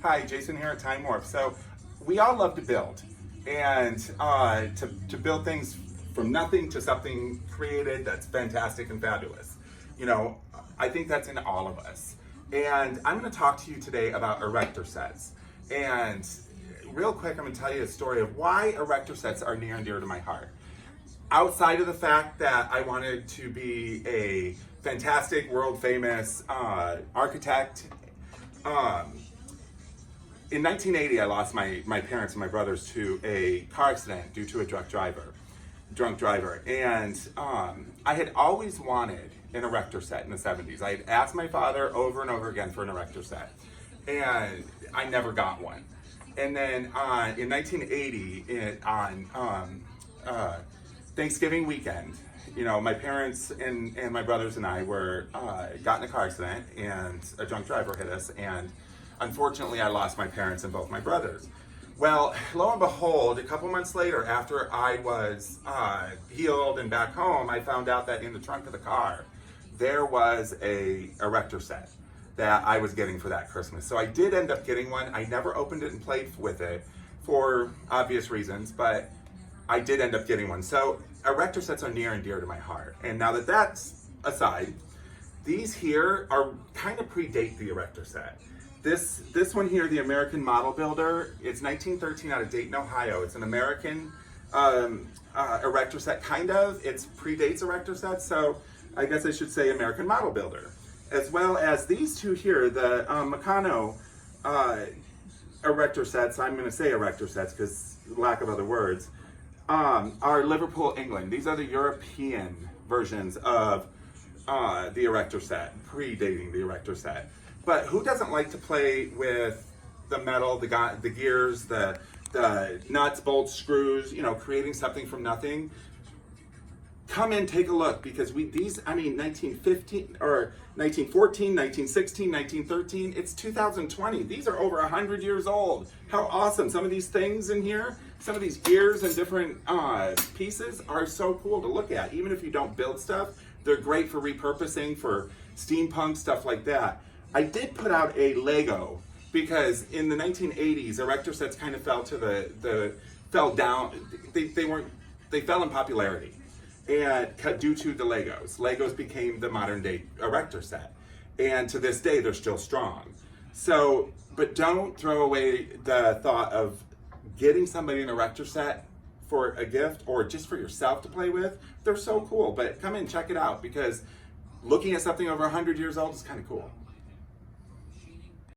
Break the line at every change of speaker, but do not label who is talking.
Hi, Jason here at Time Warp. So we all love to build and to build things from nothing to something created that's fantastic and fabulous. You know, I think that's in all of us. And I'm going to talk to you today about Erector Sets. And real quick, I'm going to tell you a story of why Erector Sets are near and dear to my heart. Outside of the fact that I wanted to be a fantastic, world famous architect, in 1980, I lost my parents and my brothers to a car accident due to a drunk driver. And I had always wanted an Erector set in the 70s. I had asked my father over and over again for an Erector set, and I never got one. And then in 1980, on Thanksgiving weekend, you know, my parents and my brothers and I got in a car accident, and a drunk driver hit us, and unfortunately, I lost my parents and both my brothers. Well, lo and behold, a couple months later, after I was healed and back home, I found out that in the trunk of the car, there was a Erector set that I was getting for that Christmas. So I did end up getting one. I never opened it and played with it for obvious reasons, but I did end up getting one. So Erector sets are near and dear to my heart. And now that that's aside, these here are kind of predate the Erector set. This one here, the American Model Builder, it's 1913 out of Dayton, Ohio. It's an American Erector set, kind of. It predates Erector sets, so I guess I should say American Model Builder. As well as these two here, the Meccano Erector sets, I'm going to say Erector sets because lack of other words, are Liverpool, England. These are the European versions of the Erector set, predating the Erector set. But who doesn't like to play with the metal, the gears, the nuts, bolts, screws, you know, creating something from nothing? Come in, take a look, because 1915 or 1914, 1916, 1913, it's 2020. These are over 100 years old. How awesome. Some of these things in here, some of these gears and different pieces are so cool to look at. Even if you don't build stuff, they're great for repurposing, for steampunk, stuff like that. I did put out a Lego because in the 1980s, Erector sets kind of fell to fell down. They fell in popularity, and due to the Legos. Legos became the modern day Erector set, and to this day they're still strong. So, but don't throw away the thought of getting somebody an Erector set for a gift or just for yourself to play with. They're so cool. But come in, check it out, because looking at something over 100 years old is kind of cool.